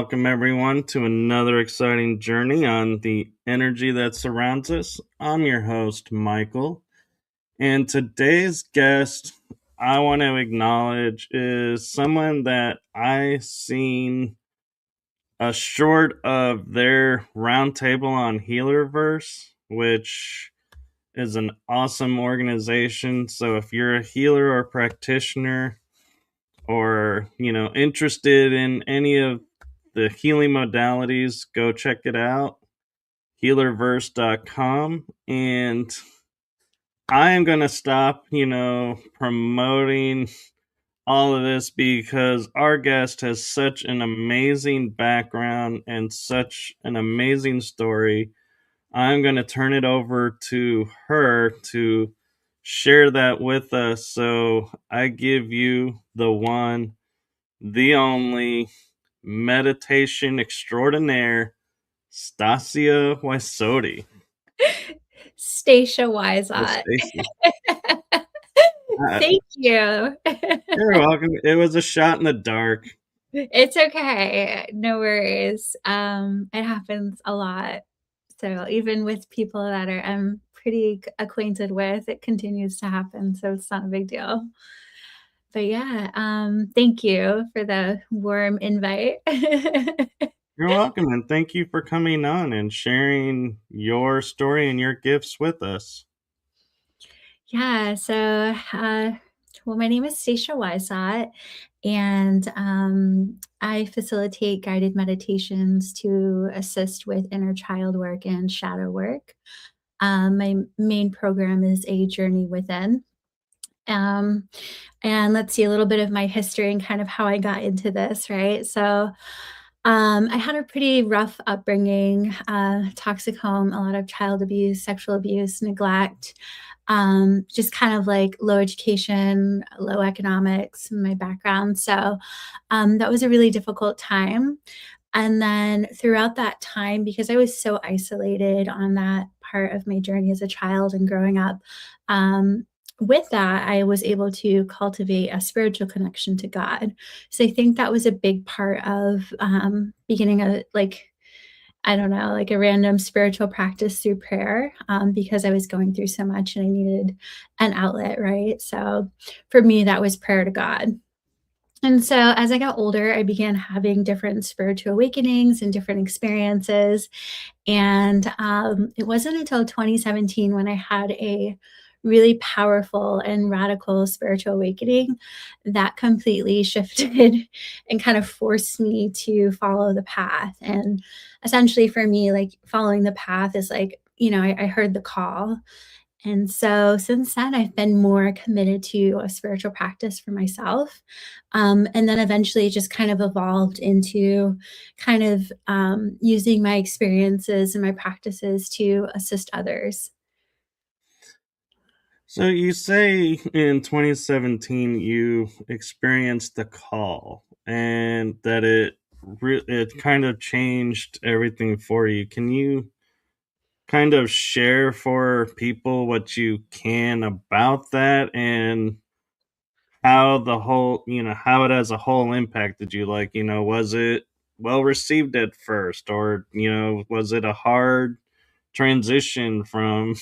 welcome everyone to another exciting journey on the energy that surrounds us. I'm your host, Michael, and today's guest I want to acknowledge is someone that I seen a short of their roundtable on Healerverse, which is an awesome organization. So if you're a healer or practitioner or, interested in any of the healing modalities, go check it out, healerverse.com. And I am going to stop, promoting all of this because our guest has such an amazing background and such an amazing story. I'm going to turn it over to her to share that with us. So I give you the one, the only meditation extraordinaire, Stasia Wysote. Stasia Wysote. Thank you. You're welcome. It was a shot in the dark. It's okay. No worries. It happens a lot. So even with people that I'm pretty acquainted with, it continues to happen. So it's not a big deal. But yeah, thank you for the warm invite. You're welcome, and thank you for coming on and sharing your story and your gifts with us. Yeah, so my name is Stasia Wysote, and I facilitate guided meditations to assist with inner child work and shadow work. My main program is A Journey Within. And let's see a little bit of my history and kind of how I got into this, right? So I had a pretty rough upbringing, toxic home, a lot of child abuse, sexual abuse, neglect, just kind of like low education, low economics, my background. So that was a really difficult time. And then throughout that time, because I was so isolated on that part of my journey as a child and growing up, with that, I was able to cultivate a spiritual connection to God. So I think that was a big part of beginning a I don't know, like a random spiritual practice through prayer, because I was going through so much and I needed an outlet, right? So for me, that was prayer to God. And so as I got older, I began having different spiritual awakenings and different experiences. And it wasn't until 2017 when I had a really powerful and radical spiritual awakening that completely shifted and kind of forced me to follow the path. And essentially for me, like following the path is like, I heard the call. And so since then, I've been more committed to a spiritual practice for myself. And then eventually it just kind of evolved into kind of using my experiences and my practices to assist others. So you say in 2017 you experienced the call and that it kind of changed everything for you. Can you kind of share for people what you can about that and how the whole, how it as a whole impacted you? Like, was it well received at first, or, was it a hard transition from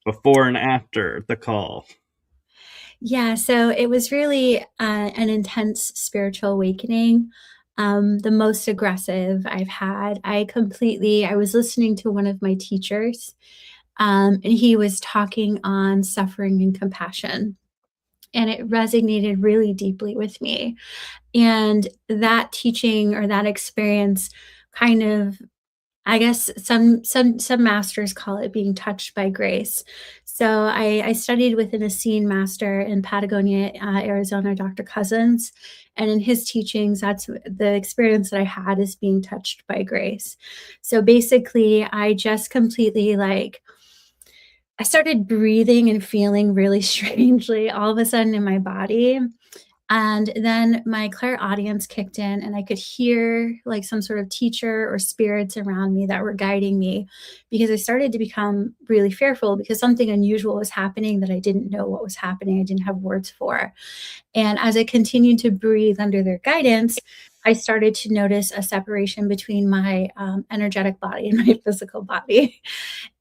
before and after the call? Yeah, so it was really an intense spiritual awakening, the most aggressive I've had. I was listening to one of my teachers, and he was talking on suffering and compassion. And it resonated really deeply with me. And that teaching or that experience kind of, I guess some masters call it being touched by grace. So I studied with an Essene master in Patagonia, Arizona, Dr. Cousins, and in his teachings, that's the experience that I had is being touched by grace. So basically, I just completely I started breathing and feeling really strangely all of a sudden in my body. And then my clairaudience kicked in, and I could hear like some sort of teacher or spirits around me that were guiding me because I started to become really fearful because something unusual was happening that I didn't know what was happening. I didn't have words for. And as I continued to breathe under their guidance, I started to notice a separation between my energetic body and my physical body.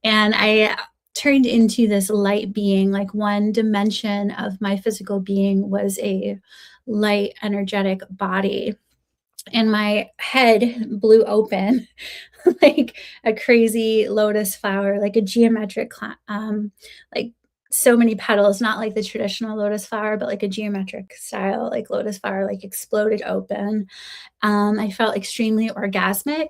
And I turned into this light being. Like, one dimension of my physical being was a light, energetic body. And my head blew open like a crazy lotus flower, like a geometric, like so many petals, not like the traditional lotus flower, but like a geometric style, like lotus flower, like exploded open. I felt extremely orgasmic.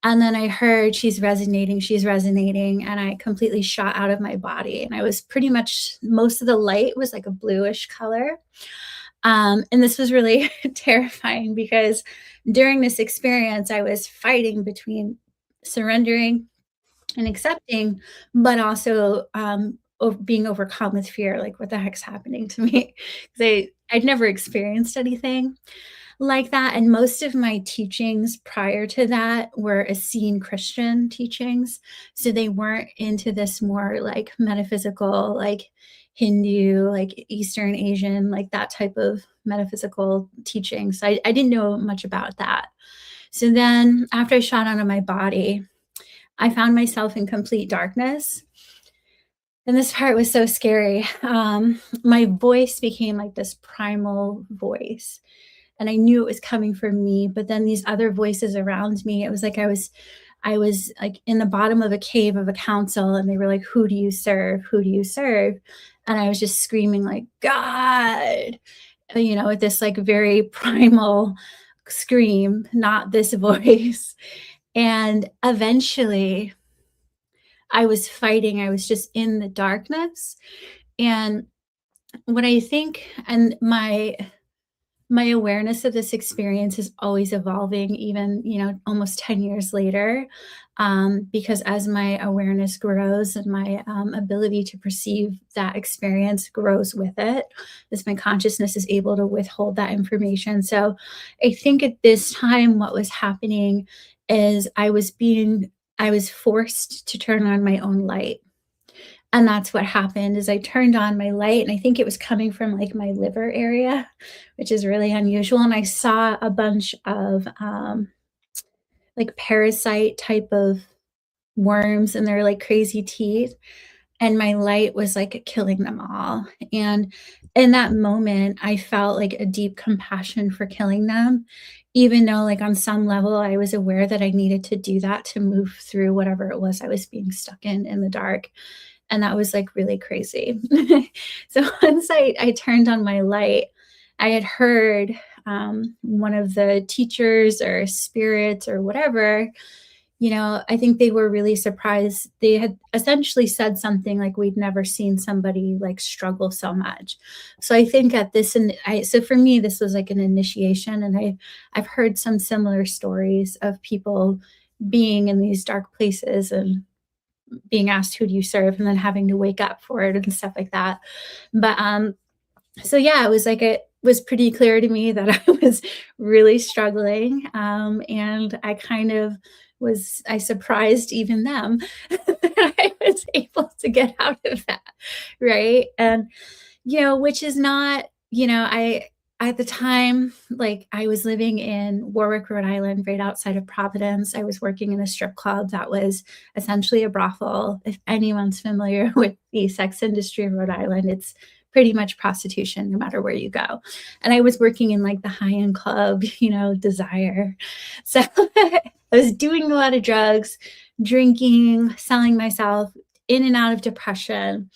And then I heard, she's resonating. And I completely shot out of my body. And I was pretty much, most of the light was like a bluish color. And this was really terrifying because during this experience, I was fighting between surrendering and accepting, but also being overcome with fear. Like, what the heck's happening to me? 'Cause I'd never experienced anything like that. And most of my teachings prior to that were Essene Christian teachings. So they weren't into this more like metaphysical, like Hindu, like Eastern Asian, like that type of metaphysical teaching. So I didn't know much about that. So then after I shot out of my body, I found myself in complete darkness. And this part was so scary. My voice became like this primal voice, and I knew it was coming from me. But then these other voices around me, it was like I was like in the bottom of a cave of a council, and they were like, "Who do you serve? Who do you serve?" And I was just screaming like, "God," with this like very primal scream, not this voice. And eventually, I was fighting. I was just in the darkness. And what I think, and my awareness of this experience is always evolving, even almost 10 years later, because as my awareness grows and my ability to perceive that experience grows with it, as my consciousness is able to withhold that information. So I think at this time what was happening is I was forced to turn on my own light. And that's what happened. Is I turned on my light, and I think it was coming from like my liver area, which is really unusual. And I saw a bunch of like parasite type of worms, and they're like crazy teeth. And my light was like killing them all. And in that moment, I felt like a deep compassion for killing them, even though, like, on some level, I was aware that I needed to do that to move through whatever it was I was being stuck in the dark. And that was like really crazy. So once I turned on my light, I had heard one of the teachers or spirits or whatever, I think they were really surprised. They had essentially said something like, we'd never seen somebody like struggle so much. So I think at this, and so for me, this was like an initiation. And I've heard some similar stories of people being in these dark places and being asked, who do you serve? And then having to wake up for it and stuff like that. But so yeah, it was like, it was pretty clear to me that I was really struggling. And I kind of I surprised even them that I was able to get out of that. Right. And, which is not, at the time, like, I was living in Warwick, Rhode Island, right outside of Providence. I was working in a strip club that was essentially a brothel. If anyone's familiar with the sex industry in Rhode Island, it's pretty much prostitution no matter where you go. And I was working in like the high-end club, Desire. So I was doing a lot of drugs, drinking, selling myself, in and out of depression.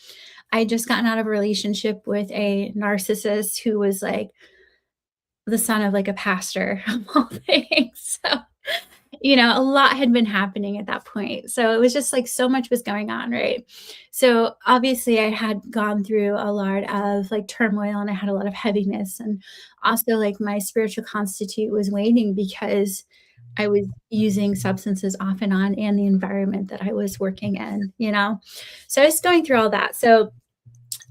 I had just gotten out of a relationship with a narcissist who was like the son of like a pastor of all things. So, a lot had been happening at that point. So it was just like so much was going on, right? So obviously I had gone through a lot of like turmoil, and I had a lot of heaviness, and also like my spiritual constitute was waning because I was using substances off and on, and the environment that I was working in. So I was going through all that. So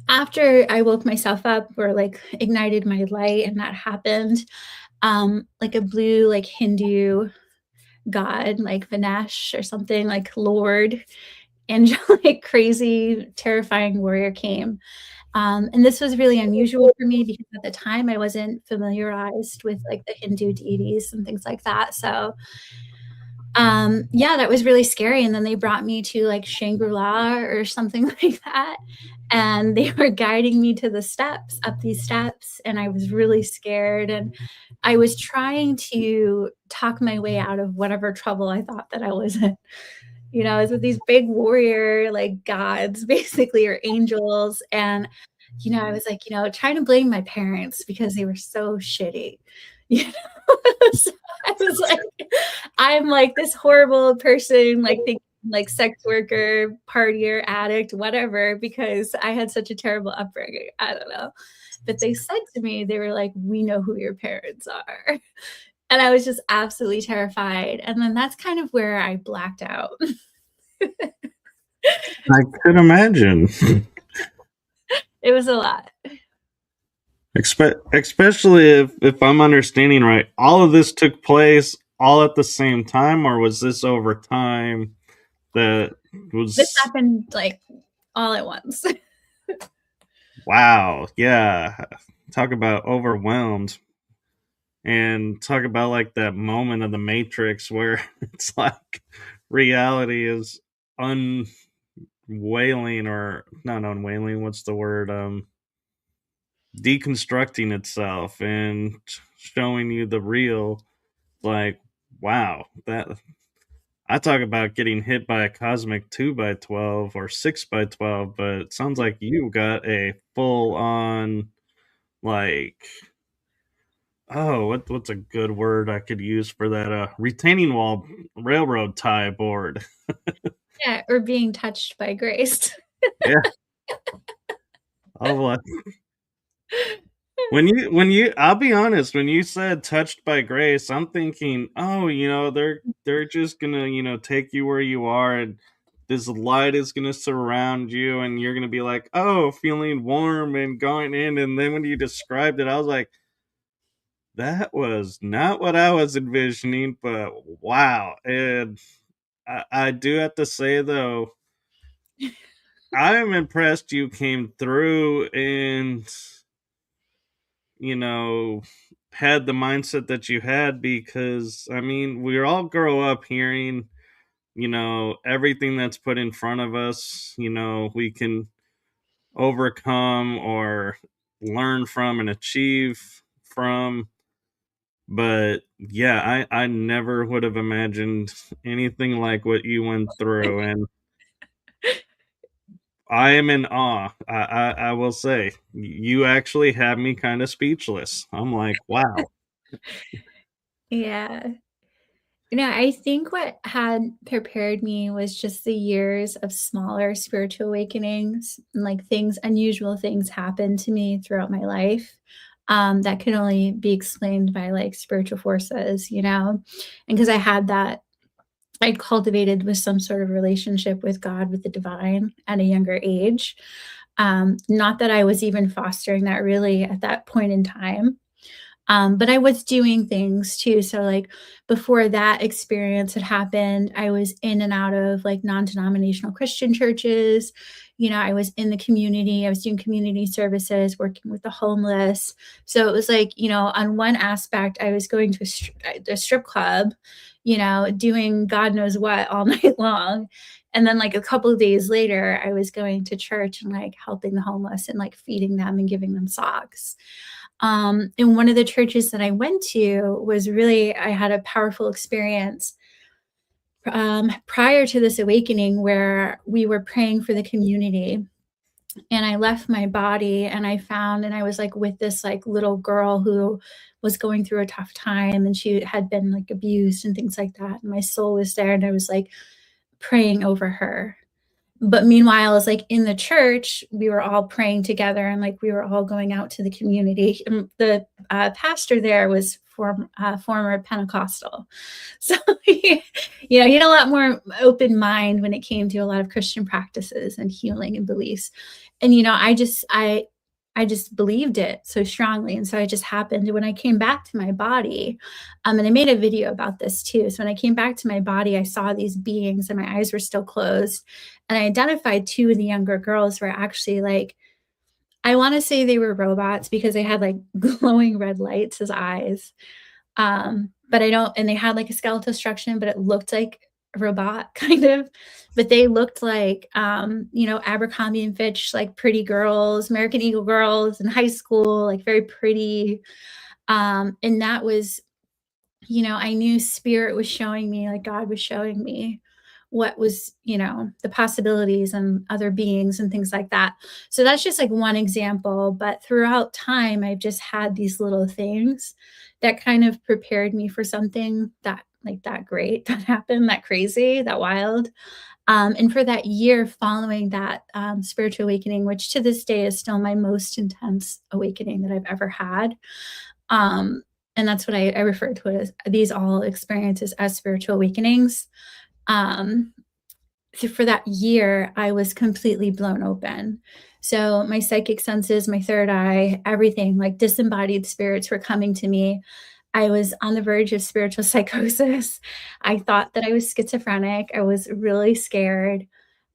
after I woke myself up, or like ignited my light, and that happened, like a blue, like Hindu god, like Vinesh or something, like Lord, angelic, crazy, terrifying warrior came. And this was really unusual for me because at the time I wasn't familiarized with like the Hindu deities and things like that. So yeah, that was really scary. And then they brought me to like Shangri-La or something like that. And they were guiding me to the steps, up these steps. And I was really scared. And I was trying to talk my way out of whatever trouble I thought that I was in. You know, it's with these big warrior like gods, basically, or angels. And, you know, I was like, you know, trying to blame my parents because they were so shitty. You know, so I was like, I'm like this horrible person, like thinking like sex worker, partier, addict, whatever, because I had such a terrible upbringing. I don't know. But they said to me, they were like, we know who your parents are. And I was just absolutely terrified. And then that's kind of where I blacked out. I could imagine. It was a lot. Especially if I'm understanding right, all of this took place all at the same time, or was this over time that This was happened like all at once. wow, yeah. Talk about overwhelmed and talk about like that moment of the Matrix where it's like reality is unwailing or not unwailing, what's the word? Deconstructing itself and showing you the real. Like, wow, that I talk about getting hit by a cosmic 2 by 12 or 6 by 12, but it sounds like you got a full on, like, oh, what's a good word I could use for that? Retaining wall railroad tie board. Yeah, or being touched by grace. Yeah. Oh, well, when you I'll be honest, when you said touched by grace, I'm thinking, oh, they're just gonna, take you where you are and this light is gonna surround you and you're gonna be like, oh, feeling warm and going in. And then when you described it, I was like, that was not what I was envisioning, but wow. And I do have to say though, I am impressed you came through and you know, had the mindset that you had because I mean, we all grow up hearing, everything that's put in front of us, we can overcome or learn from and achieve from. But yeah, I never would have imagined anything like what you went through. And I am in awe. I will say, you actually have me kind of speechless. I'm like, wow. Yeah. You know, I think what had prepared me was just the years of smaller spiritual awakenings and like things, unusual things happened to me throughout my life that can only be explained by like spiritual forces, you know? And because I had that, I cultivated with some sort of relationship with God, with the divine at a younger age. Not that I was even fostering that really at that point in time. But I was doing things too. So, like, before that experience had happened, I was in and out of like non denominational Christian churches. You know, I was in the community, I was doing community services, working with the homeless. So it was like, you know, on one aspect, I was going to a strip club, you know, doing God knows what all night long. And then, like, a couple of days later, I was going to church and like helping the homeless and like feeding them and giving them socks. And one of the churches that I went to was really, I had a powerful experience prior to this awakening where we were praying for the community. And I left my body and I found, and I was like with this like little girl who was going through a tough time and she had been like abused and things like that. And my soul was there and I was like praying over her. But meanwhile, it's like in the church, we were all praying together and like we were all going out to the community. And the pastor there was former Pentecostal. So, you know, he had a lot more open mind when it came to a lot of Christian practices and healing and beliefs. And, you know, I I just believed it so strongly. And so it just happened. When I came back to my body, and I made a video about this too. So when I came back to my body, I saw these beings and my eyes were still closed. And I identified two of the younger girls were actually like, I want to say they were robots because they had like glowing red lights as eyes. But I don't, and they had like a skeletal structure, but it looked like a robot kind of, but they looked like, Abercrombie and Fitch, like pretty girls, American Eagle girls in high school, like very pretty. And that was, I knew spirit was showing me, like God was showing me what was, the possibilities and other beings and things like that. So that's just like one example. But throughout time, I've just had these little things that kind of prepared me for something that like that great that happened, that crazy, that wild. And for that year following that spiritual awakening, which to this day is still my most intense awakening that I've ever had. Um, and that's what I refer to it as these all experiences as spiritual awakenings. Um, for that year, I was completely blown open. So my psychic senses, my third eye, everything, like disembodied spirits were coming to me. I was on the verge of spiritual psychosis. I thought that I was schizophrenic. I was really scared.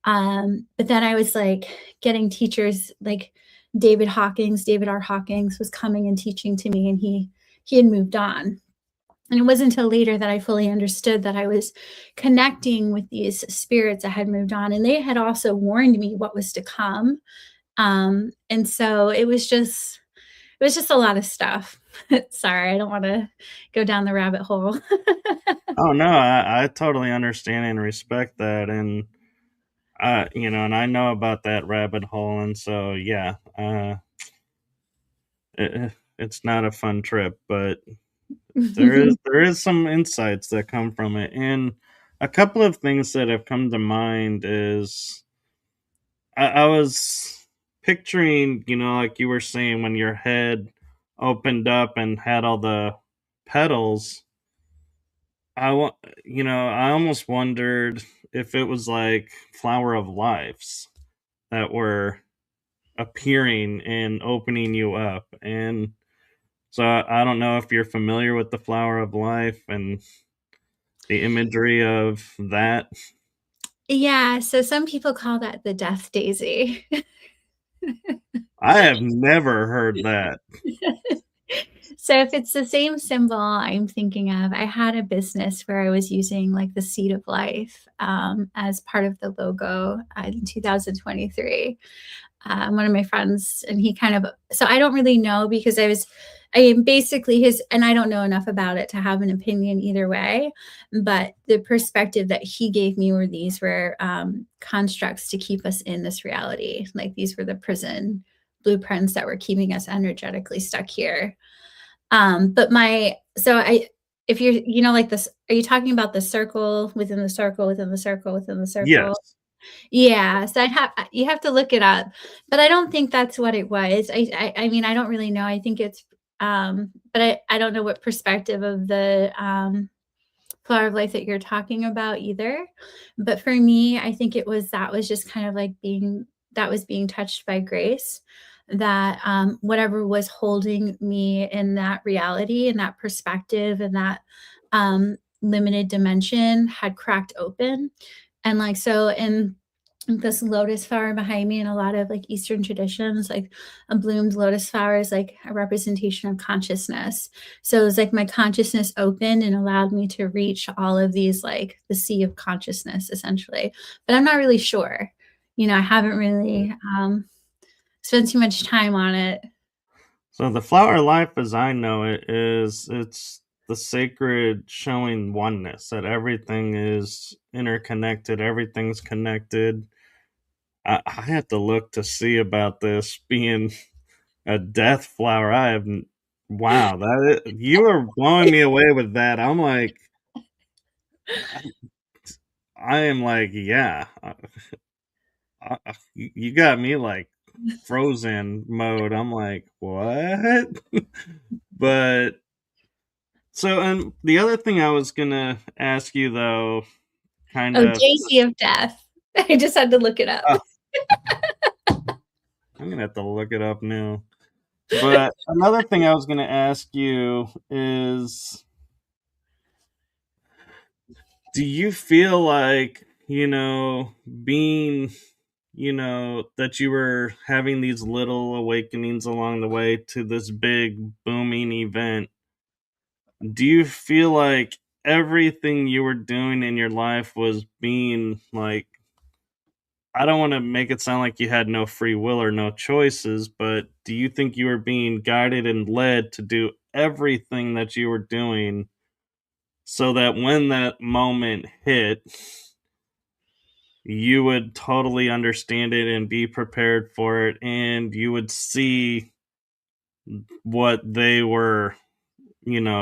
But then I was like getting teachers like David R. Hawkins was coming and teaching to me, and he had moved on. And it wasn't until later that I fully understood that I was connecting with these spirits that had moved on, and they had also warned me what was to come. And so it was just a lot of stuff. Sorry, I don't want to go down the rabbit hole. Oh no, I totally understand and respect that, and and I know about that rabbit hole, and so yeah, it's not a fun trip, but there is some insights that come from it, and a couple of things that have come to mind is I was picturing, like you were saying, when your head opened up and had all the petals. I want, I almost wondered if it was like flower of lives that were appearing and opening you up. And so I don't know if you're familiar with the flower of life and the imagery of that. Yeah, so some people call that the death daisy. I have never heard that. So if it's the same symbol I'm thinking of, I had a business where I was using like the seed of life as part of the logo in 2023. One of my friends, and he kind of, so I don't really know because basically his, and I don't know enough about it to have an opinion either way, but the perspective that he gave me were these were constructs to keep us in this reality. Like these were the prison blueprints that were keeping us energetically stuck here. But if you're, like this, are you talking about the circle within the circle within the circle within the circle? Yes. Yeah, so you have to look it up, but I don't think that's what it was. I mean, I don't really know. I think it's, but I don't know what perspective of the flower of life that you're talking about either. But for me, I think that was just kind of like being touched by grace. That whatever was holding me in that reality and that perspective and that limited dimension had cracked open. And like so in this lotus flower behind me in a lot of like Eastern traditions, like a bloomed lotus flower is like a representation of consciousness. So it's like my consciousness opened and allowed me to reach all of these, like the sea of consciousness essentially. But I'm not really sure. I haven't really spent too much time on it. So the flower of life, as I know it, it's the sacred showing oneness that everything is interconnected, everything's connected. I have to look to see about this being a death flower. Wow, you are blowing me away with that. I'm like, I am like, yeah, you got me like frozen mode. I'm like, what? But so, and the other thing I was gonna ask you though, kind Oh, of, Daisy of Death. I just had to look it up. I'm gonna have to look it up now. But another thing I was going to ask you is, do you feel like, being, that you were having these little awakenings along the way to this big booming event? Do you feel like everything you were doing in your life was being like, I don't want to make it sound like you had no free will or no choices, but do you think you were being guided and led to do everything that you were doing so that when that moment hit, you would totally understand it and be prepared for it, and you would see what they were,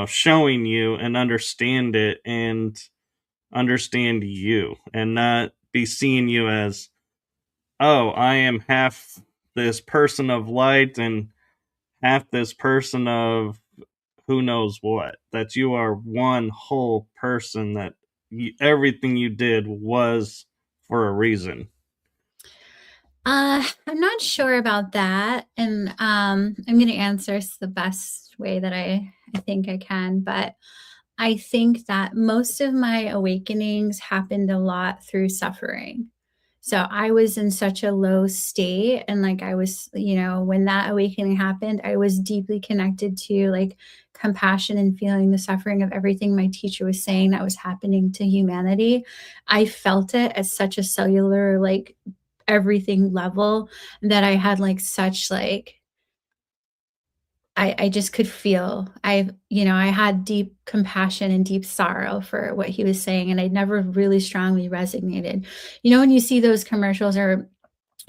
showing you and understand it and understand you and not be seeing you as, oh, I am half this person of light and half this person of who knows what. That you are one whole person, that everything you did was for a reason. I'm not sure about that, and I'm going to answer the best way that I think I can. But I think that most of my awakenings happened a lot through suffering. So I was in such a low state, and like I was, when that awakening happened, I was deeply connected to like compassion and feeling the suffering of everything my teacher was saying that was happening to humanity. I felt it at such a cellular, like everything level, that I had like such like I just could feel I had deep compassion and deep sorrow for what he was saying, and I never really strongly resonated. When you see those commercials, or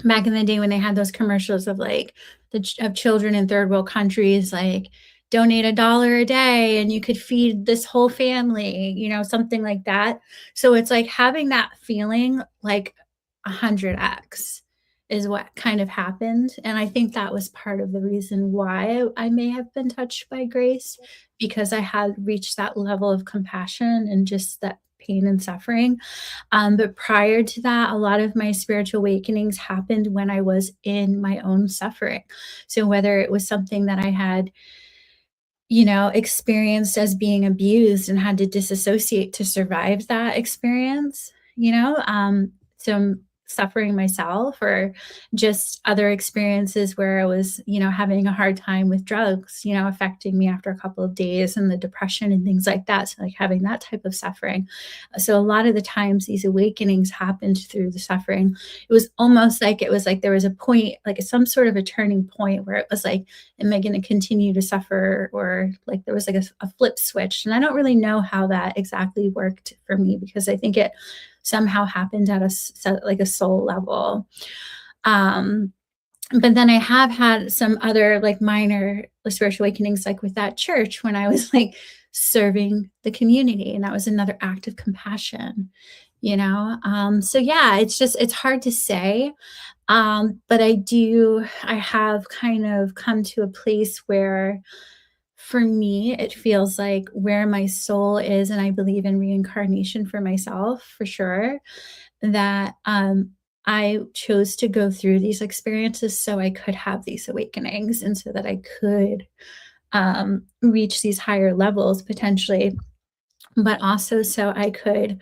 back in the day when they had those commercials of like of children in third world countries, like donate $1 a day and you could feed this whole family, something like that. So it's like having that feeling like 100x is what kind of happened. And I think that was part of the reason why I may have been touched by grace, because I had reached that level of compassion and just that pain and suffering. But prior to that, a lot of my spiritual awakenings happened when I was in my own suffering. So whether it was something that I had, experienced as being abused and had to disassociate to survive that experience, so suffering myself, or just other experiences where I was, having a hard time with drugs, affecting me after a couple of days, and the depression and things like that. So like having that type of suffering. So a lot of the times these awakenings happened through the suffering. It was almost like there was a point, like some sort of a turning point where it was like, am I going to continue to suffer, or like there was like a flip switch. And I don't really know how that exactly worked for me, because I think it somehow happened at like a soul level. um but then I have had some other like minor spiritual awakenings, like with that church, when I was like serving the community, and that was another act of compassion. So yeah, it's hard to say. But I have kind of come to a place where, for me, it feels like where my soul is, and I believe in reincarnation for myself, for sure, that I chose to go through these experiences so I could have these awakenings, and so that I could reach these higher levels potentially, but also so I could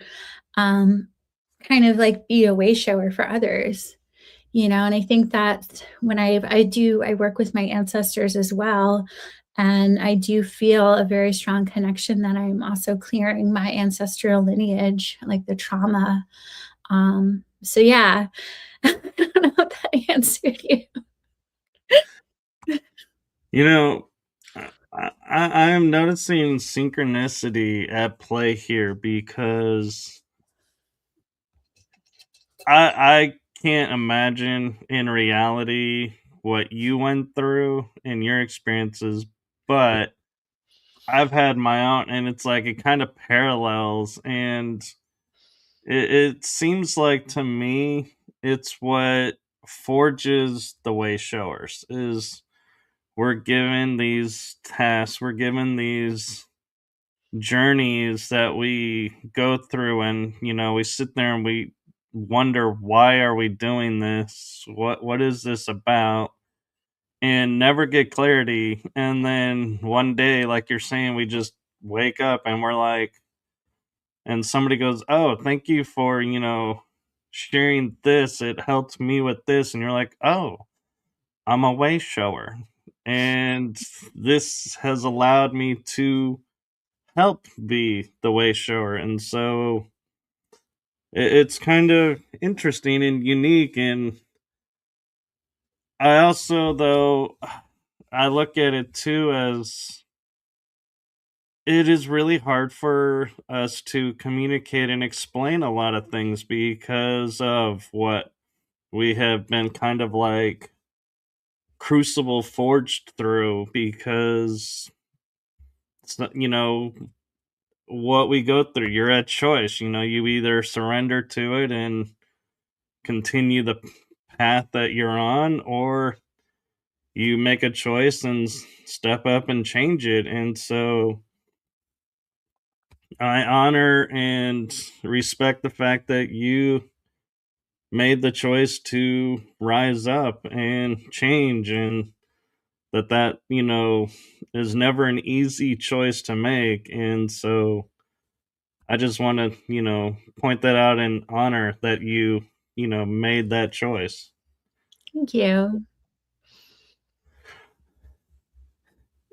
um, kind of like be a way shower for others. And I think that when I work with my ancestors as well, and I do feel a very strong connection that I'm also clearing my ancestral lineage, like the trauma. So yeah, I don't know if that answered you. You know, I am noticing synchronicity at play here because I can't imagine in reality what you went through in your experiences, but I've had my own, and it's like it kind of parallels, and it seems like to me it's what forges the way showers is we're given these tasks, we're given these journeys that we go through, and we sit there and we wonder, why are we doing this, what is this about? and never get clarity. And then one day, like you're saying, we just wake up and we're like, and somebody goes, "Oh, thank you for, sharing this. It helped me with this." And you're like, "Oh, I'm a way shower." And this has allowed me to help be the way shower. And so it's kind of interesting and unique. And I also, though, I look at it too as it is really hard for us to communicate and explain a lot of things because of what we have been kind of like crucible forged through, because it's not, what we go through, you're at choice. You either surrender to it and continue the path that you're on, or you make a choice and step up and change it. And so I honor and respect the fact that you made the choice to rise up and change, and that is never an easy choice to make. And so I just want to point that out and honor that you made that choice. Thank you.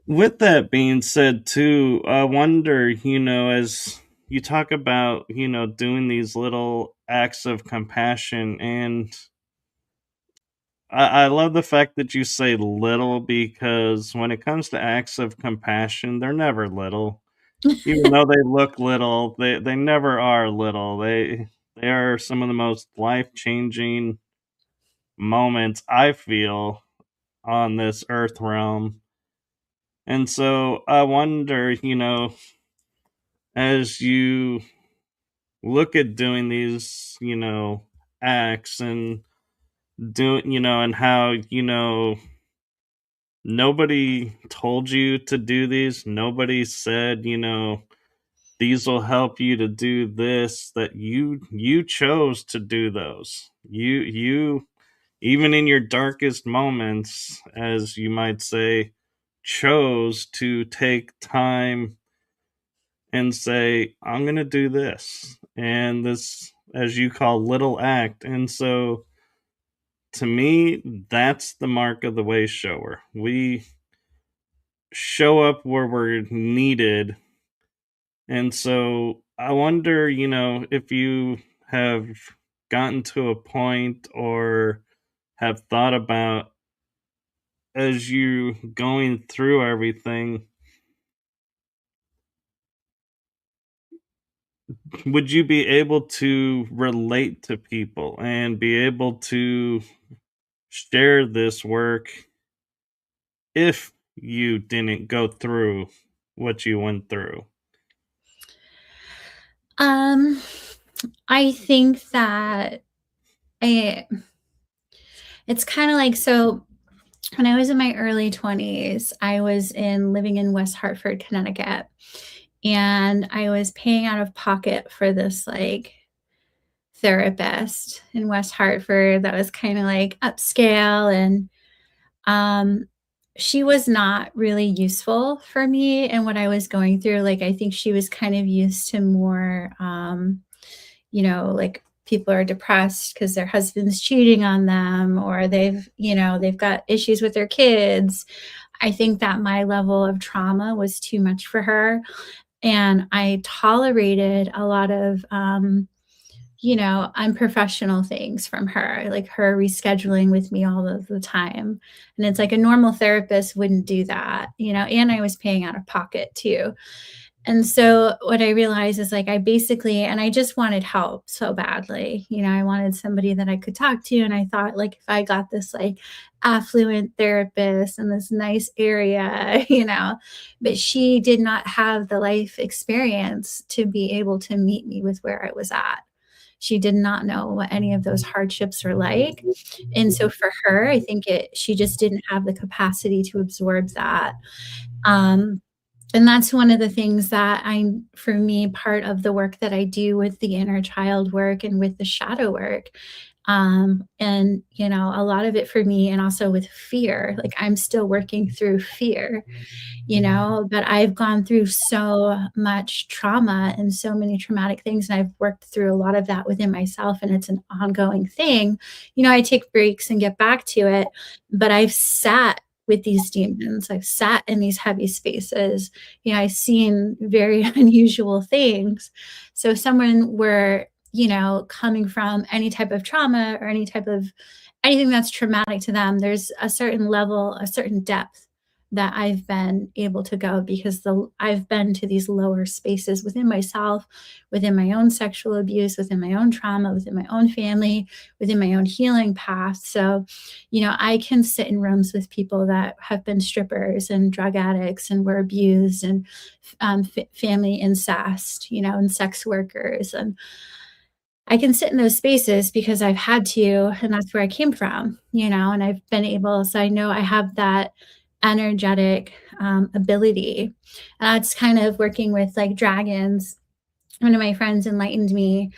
With that being said, too, I wonder, as you talk about, doing these little acts of compassion, and I love the fact that you say little, because when it comes to acts of compassion, they're never little. Even though they look little, they never are little. They are some of the most life changing moments I feel on this earth realm. And so I wonder, as you look at doing these, acts, and doing, and how, nobody told you to do these. Nobody said, these will help you to do this, that you chose to do those. You even in your darkest moments, as you might say, chose to take time and say, I'm going to do this. And this, as you call, little act. And so to me, that's the mark of the way shower. We show up where we're needed. And so I wonder, if you have gotten to a point or have thought about, as you going through everything, would you be able to relate to people and be able to share this work if you didn't go through what you went through? Um, I think that I it's kinda like, so when I was in my early 20s, I was in living in West Hartford, Connecticut, and I was paying out of pocket for this, like, therapist in West Hartford that was kinda, like, upscale, and, um, she was not really useful for me and what I was going through. Like, I think she was kind of used to more, like, people are depressed because their husband's cheating on them, or they've got issues with their kids. I think that my level of trauma was too much for her, and I tolerated a lot of, unprofessional things from her, like her rescheduling with me all of the time. And it's like a normal therapist wouldn't do that, and I was paying out of pocket too. And so what I realized is, like, I just wanted help so badly. I wanted somebody that I could talk to. And I thought, like, if I got this, like, affluent therapist in this nice area, but she did not have the life experience to be able to meet me with where I was at. She did not know what any of those hardships are like. And so for her, I think she just didn't have the capacity to absorb that. Um, and that's one of the things that for me, part of the work that I do with the inner child work and with the shadow work, And, a lot of it for me, and also with fear, like I'm still working through fear, but I've gone through so much trauma and so many traumatic things. And I've worked through a lot of that within myself. And it's an ongoing thing. I take breaks and get back to it, but I've sat with these demons. I've sat in these heavy spaces. I've seen very unusual things. So someone where, coming from any type of trauma or anything that's traumatic to them, there's a certain level, a certain depth that I've been able to go, because I've been to these lower spaces within myself, within my own sexual abuse, within my own trauma, within my own family, within my own healing path. So, I can sit in rooms with people that have been strippers and drug addicts and were abused, and family incest, and sex workers. And I can sit in those spaces because I've had to, and that's where I came from, and I've been able, so I know I have that energetic ability. And that's kind of working with like dragons. One of my friends enlightened me.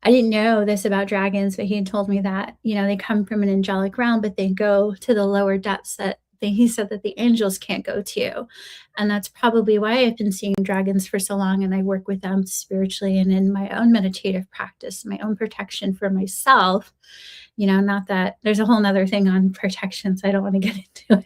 I didn't know this about dragons, but he had told me that, they come from an angelic realm, but they go to the lower depths that he said that the angels can't go to. And that's probably why I've been seeing dragons for so long. And I work with them spiritually and in my own meditative practice, my own protection for myself. Not that there's a whole nother thing on protection, so I don't want to get into it.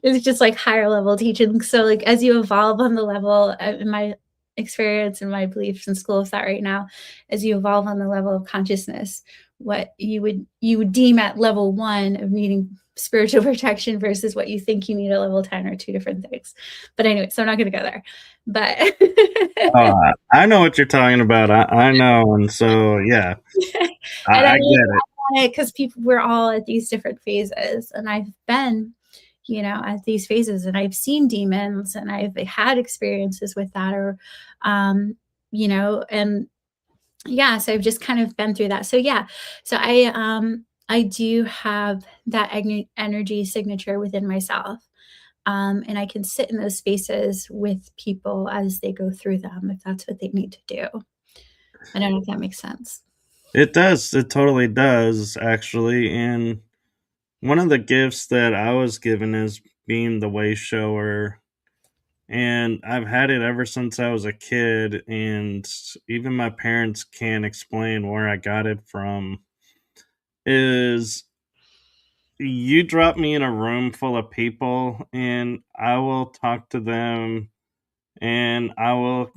It's just like higher level teaching. So like as you evolve on the level, in my experience and my beliefs in school of thought right now, as you evolve on the level of consciousness, what you would deem at level 1 of needing spiritual protection versus what you think you need at level 10 are two different things. But anyway, so I'm not going to go there. But Oh, I know what you're talking about. I know, and so yeah, and I get it. because people, we're all at these different phases, and I've been at these phases, and I've seen demons, and I've had experiences with that, or and yeah, so I've just kind of been through that. So yeah, so I do have that energy signature within myself. And I can sit in those spaces with people as they go through them, if that's what they need to do. I don't know if that makes sense. It does. It totally does, actually. And one of the gifts that I was given is being the way shower. And I've had it ever since I was a kid. And even my parents can't explain where I got it from. Is you drop me in a room full of people, and I will talk to them, and I will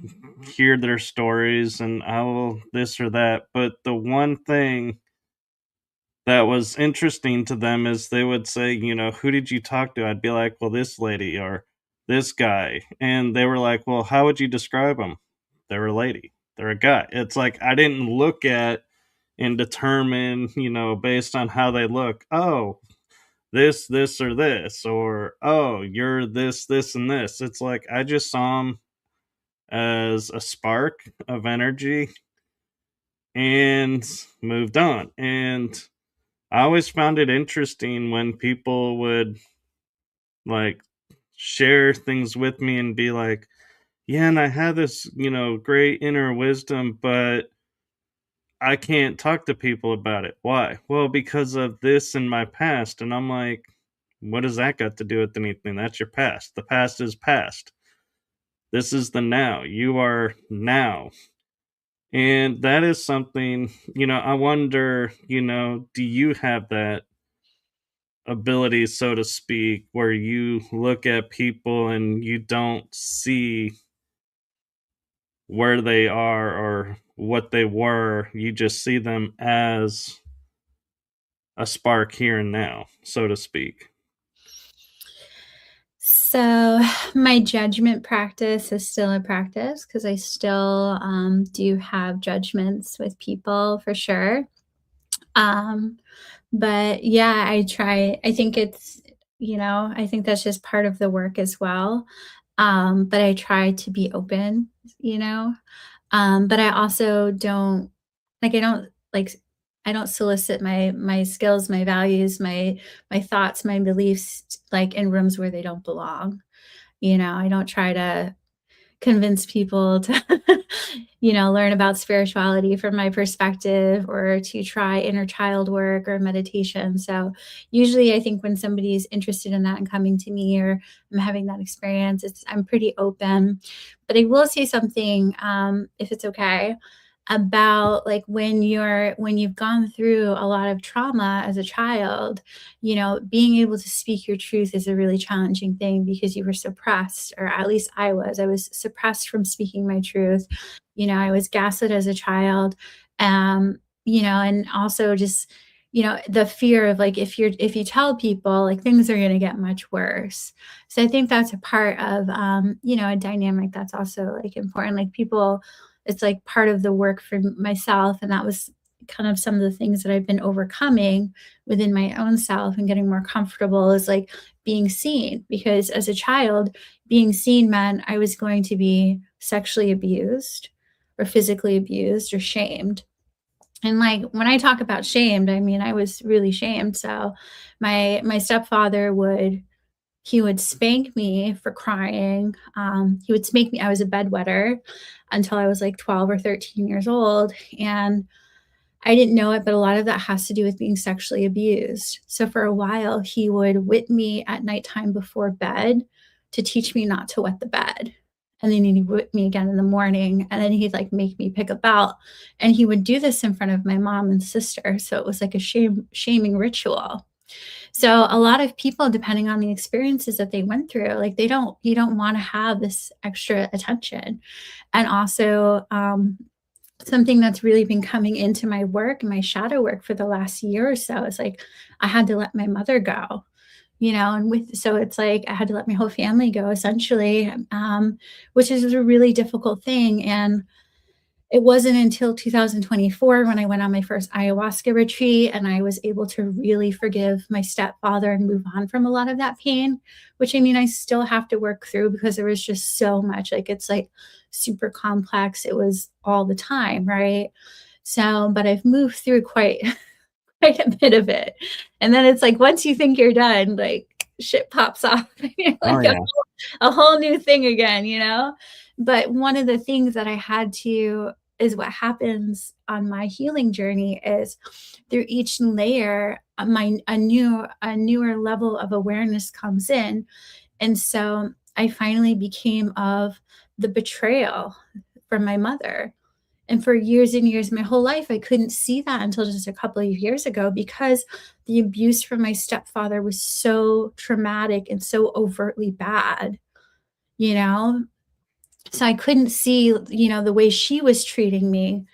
hear their stories, and I will this or that. But the one thing that was interesting to them is they would say, "Who did you talk to?" I'd be like, "Well, this lady or this guy." And they were like, "Well, how would you describe them?" They're a lady. They're a guy. It's like I didn't look at and determine, based on how they look. Oh, this, or this, or oh, you're this, and this. It's like I just saw them as a spark of energy and moved on. And I always found it interesting when people would like share things with me and be like, yeah, and I had this, great inner wisdom, but I can't talk to people about it. Why? Well, because of this in my past. And I'm like, what does that got to do with anything? That's your past. The past is past. This is the now. You are now. And that is something, I wonder, do you have that ability, so to speak, where you look at people and you don't see where they are or what they were, you just see them as a spark here and now, so to speak. So my judgment practice is still a practice, because I still do have judgments with people for sure. Um, but yeah, I try. I think I think that's just part of the work as well. But I try to be open, but I also don't like, I don't solicit my skills, my values, my thoughts, my beliefs, like in rooms where they don't belong. I don't try to convince people to learn about spirituality from my perspective or to try inner child work or meditation. So usually I think when somebody's interested in that and coming to me or I'm having that experience, I'm pretty open. But I will say something, if it's okay, about like when you've gone through a lot of trauma as a child, being able to speak your truth is a really challenging thing because you were suppressed, or at least I was suppressed from speaking my truth. I was gaslit as a child. And also just, the fear of like if you tell people, like things are going to get much worse. So I think that's a part of a dynamic that's also like important. Like people, it's like part of the work for myself, and that was kind of some of the things that I've been overcoming within my own self and getting more comfortable is like being seen, because as a child, being seen meant I was going to be sexually abused or physically abused or shamed. And like when I talk about shamed, I mean I was really shamed. So my stepfather would spank me for crying. He would spank me. I was a bedwetter until I was like 12 or 13 years old. And I didn't know it, but a lot of that has to do with being sexually abused. So for a while, he would whip me at nighttime before bed to teach me not to wet the bed. And then he'd whip me again in the morning. And then he'd like make me pick a belt. And he would do this in front of my mom and sister. So it was like a shaming ritual. So a lot of people, depending on the experiences that they went through, like you don't want to have this extra attention. And also, something that's really been coming into my work, my shadow work for the last year or so is like I had to let my mother go, and so it's like I had to let my whole family go essentially, which is a really difficult thing. And it wasn't until 2024 when I went on my first ayahuasca retreat and I was able to really forgive my stepfather and move on from a lot of that pain, which I mean, I still have to work through because there was just so much. Like, it's like super complex. It was all the time, right? So, but I've moved through quite, quite a bit of it. And then it's like once you think you're done, like shit pops off. And you're Oh like yeah. a whole new thing again. But one of the things that I had to is what happens on my healing journey is through each layer, a newer level of awareness comes in. And so I finally became of the betrayal from my mother. And for years and years, my whole life, I couldn't see that until just a couple of years ago because the abuse from my stepfather was so traumatic and so overtly bad, you know? So I couldn't see, the way she was treating me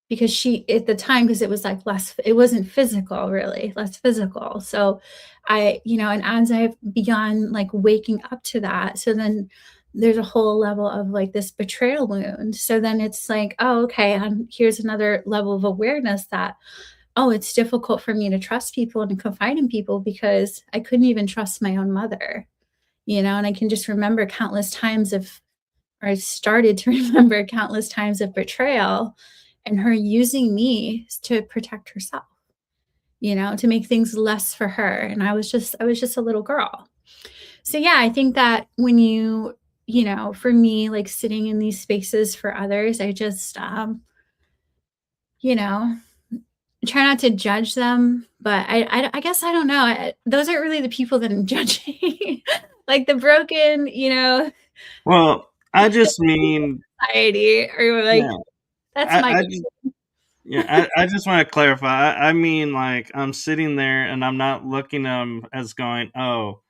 because she, at the time, because it was like less, it wasn't physical, really, less physical. So and as I've begun like waking up to that, so then there's a whole level of like this betrayal wound. So then it's like, oh, okay, here's another level of awareness that, oh, it's difficult for me to trust people and confide in people because I couldn't even trust my own mother, and I can just remember countless times of or I started to remember countless times of betrayal and her using me to protect herself, to make things less for her. And I was just a little girl. So yeah, I think that when for me, like sitting in these spaces for others, I just you know, try not to judge them, but I guess I don't know. Those aren't really the people that I'm judging. Like the broken, Well, I just mean, society, or like yeah, that's my I just, yeah, I just want to clarify. I mean, like, I'm sitting there and I'm not looking at them as going, oh,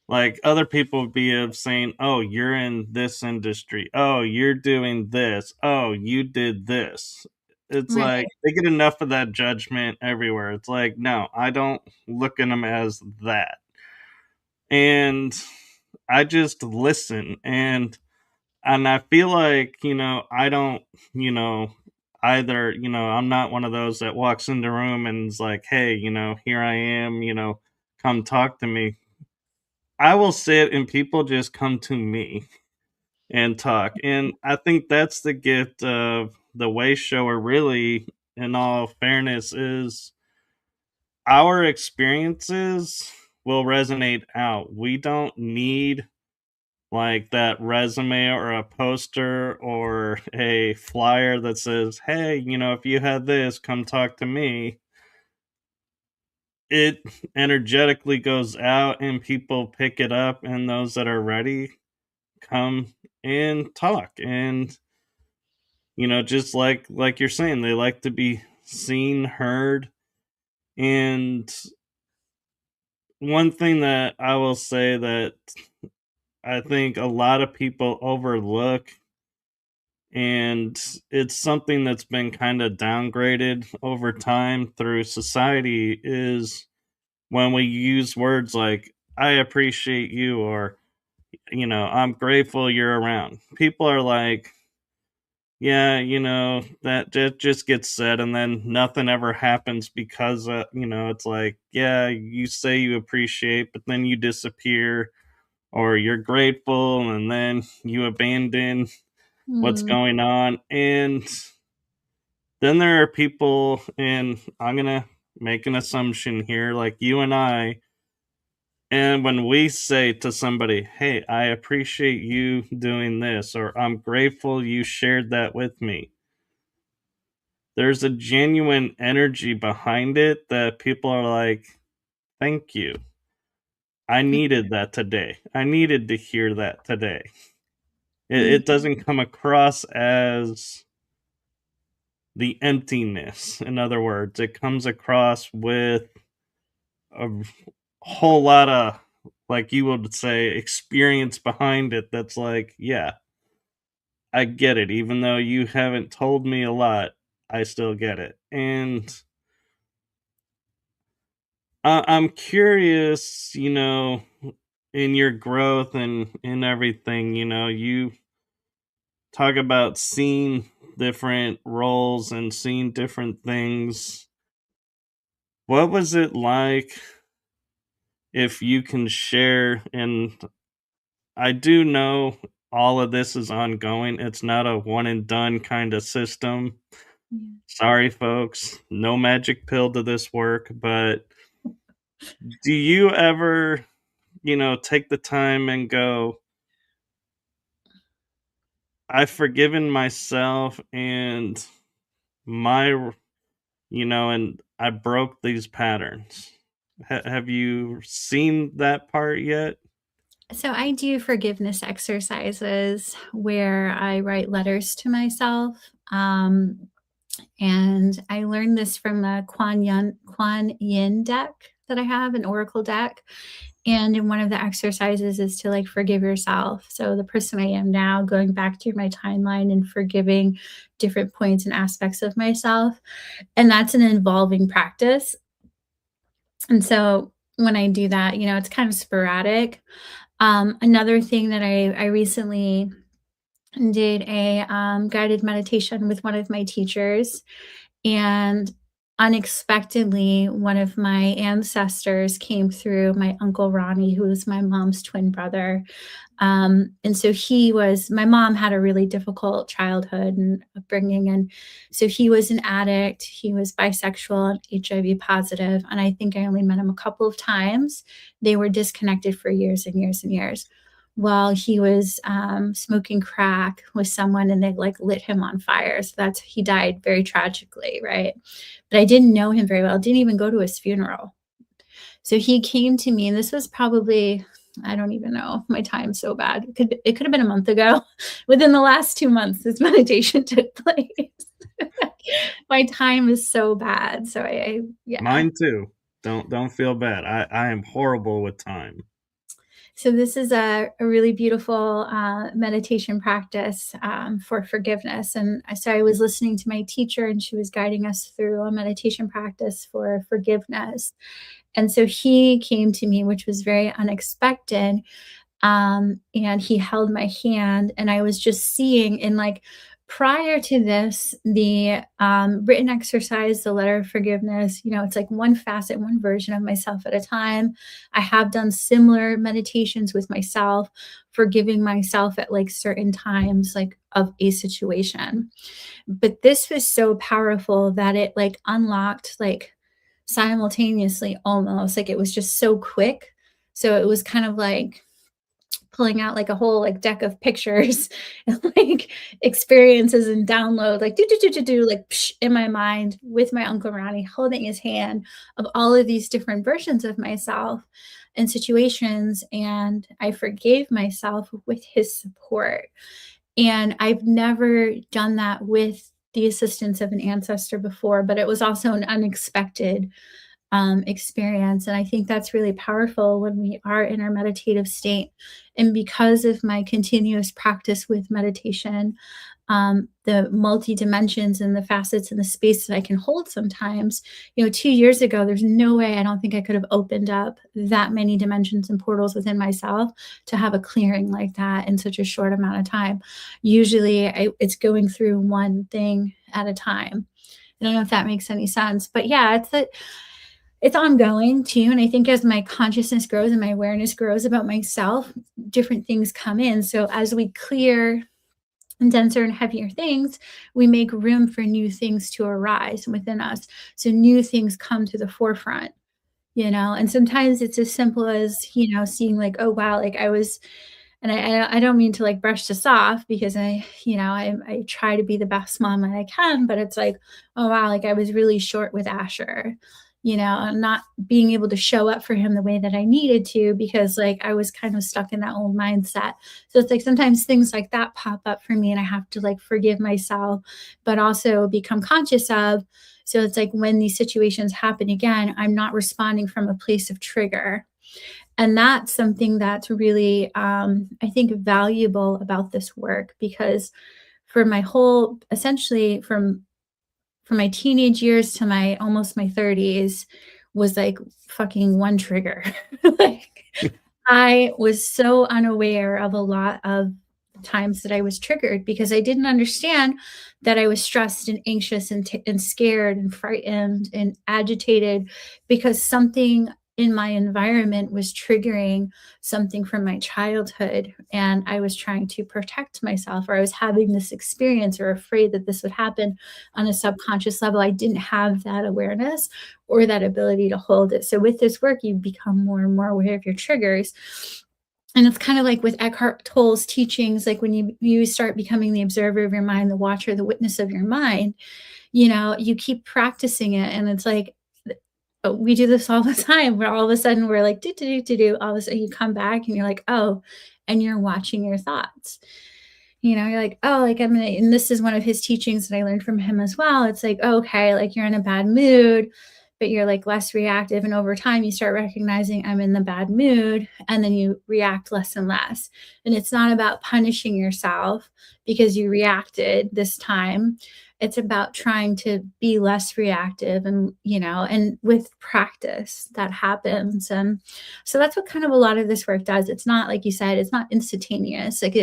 like other people would be of saying, oh, you're in this industry. Oh, you're doing this. Oh, you did this. It's right. like they get enough of that judgment everywhere. It's like, no, I don't look at them as that. And I just listen, and I feel like, I don't, you know, either, I'm not one of those that walks in the room and is like, hey, here I am, come talk to me. I will sit and people just come to me and talk. And I think that's the gift of the way shower, really, in all fairness, is our experiences will resonate out. We don't need like that resume or a poster or a flyer that says, "Hey, if you had this, come talk to me." It energetically goes out and people pick it up, and those that are ready come and talk. And just like you're saying, they like to be seen, heard. And one thing that I will say that I think a lot of people overlook, and it's something that's been kind of downgraded over time through society, is when we use words like "I appreciate you" or "I'm grateful you're around." People are like, yeah, that just gets said, and then nothing ever happens because, it's like, yeah, you say you appreciate, but then you disappear, or you're grateful, and then you abandon what's Mm, going on. And then there are people, and I'm going to make an assumption here, like you and I, and when we say to somebody, "Hey, I appreciate you doing this," or "I'm grateful you shared that with me," there's a genuine energy behind it that people are like, "Thank you. I needed that today. I needed to hear that today." It mm, doesn't come across as the emptiness. In other words, it comes across with a whole lot of, like you would say, experience behind it that's like, yeah, I get it. Even though you haven't told me a lot, I still get it. And I'm curious, in your growth and in everything, you talk about seeing different roles and seeing different things. What was it like, if you can share? And I do know all of this is ongoing, it's not a one and done kind of system. yeah. Sorry, folks, no magic pill to this work. But do you ever, take the time and go, "I've forgiven myself and my, and I broke these patterns"? Have you seen that part yet? So I do forgiveness exercises where I write letters to myself. And I learned this from the Kuan Yin deck that I have, an oracle deck. And in one of the exercises is to like forgive yourself. So the person I am now, going back through my timeline and forgiving different points and aspects of myself. And that's an involving practice. And so when I do that, it's kind of sporadic. Another thing that I recently did a guided meditation with one of my teachers, and unexpectedly, one of my ancestors came through, my uncle Ronnie, who was my mom's twin brother. And so my mom had a really difficult childhood and upbringing. And so he was an addict, he was bisexual, HIV positive. And I think I only met him a couple of times. They were disconnected for years and years and years. While he was smoking crack with someone, and they like lit him on fire. So he died very tragically, right? But I didn't know him very well, didn't even go to his funeral. So he came to me, and this was probably, I don't even know, my time's so bad. It could have been a month ago. Within the last 2 months, this meditation took place. My time is so bad. So yeah. Mine too. Don't feel bad. I am horrible with time. So this is a really beautiful meditation practice for forgiveness. And so I was listening to my teacher, and she was guiding us through a meditation practice for forgiveness. And so he came to me, which was very unexpected. And he held my hand, and I was just seeing, in like, prior to this, the written exercise, the letter of forgiveness, it's like one facet, one version of myself at a time. I have done similar meditations with myself, forgiving myself at like certain times, like of a situation. But this was so powerful that it like unlocked, like simultaneously, almost like it was just so quick. So it was kind of like pulling out like a whole like deck of pictures and like experiences and download like do like psh, in my mind with my Uncle Ronnie holding his hand of all of these different versions of myself and situations. And I forgave myself with his support. And I've never done that with the assistance of an ancestor before, but it was also an unexpected experience. And I think that's really powerful when we are in our meditative state. And because of my continuous practice with meditation, the multi dimensions and the facets and the space that I can hold sometimes, 2 years ago, there's no way I don't think I could have opened up that many dimensions and portals within myself to have a clearing like that in such a short amount of time. Usually it's going through one thing at a time. I don't know if that makes any sense, but yeah, it's ongoing too. And I think as my consciousness grows and my awareness grows about myself, different things come in. So as we clear denser and heavier things, we make room for new things to arise within us. So new things come to the forefront, and sometimes it's as simple as, seeing like, oh, wow, like I was, and I don't mean to like brush this off because I try to be the best mom that I can, but it's like, oh wow, like I was really short with Asher, and not being able to show up for him the way that I needed to because like I was kind of stuck in that old mindset. So it's like sometimes things like that pop up for me and I have to like forgive myself, but also become conscious of. So it's like when these situations happen again, I'm not responding from a place of trigger. And that's something that's really, I think, valuable about this work because for my whole, essentially from my teenage years to my almost my 30s was like fucking one trigger. Like I was so unaware of a lot of times that I was triggered because I didn't understand that I was stressed and anxious and scared and frightened and agitated because something in my environment was triggering something from my childhood and I was trying to protect myself or I was having this experience or afraid that this would happen on a subconscious level. I didn't have that awareness or that ability to hold it. So with this work, you become more and more aware of your triggers. And it's kind of like with Eckhart Tolle's teachings, like when you start becoming the observer of your mind, the watcher, the witness of your mind, you keep practicing it. And it's like, we do this all the time where all of a sudden we're like, do, all of a sudden you come back and you're like, oh, and you're watching your thoughts. You're like, oh, like and this is one of his teachings that I learned from him as well. It's like, oh, okay, like you're in a bad mood, but you're like less reactive. And over time, you start recognizing I'm in the bad mood, and then you react less and less. And it's not about punishing yourself because you reacted this time. It's about trying to be less reactive and with practice that happens. And so that's what kind of a lot of this work does. It's not, like you said, it's not instantaneous. Like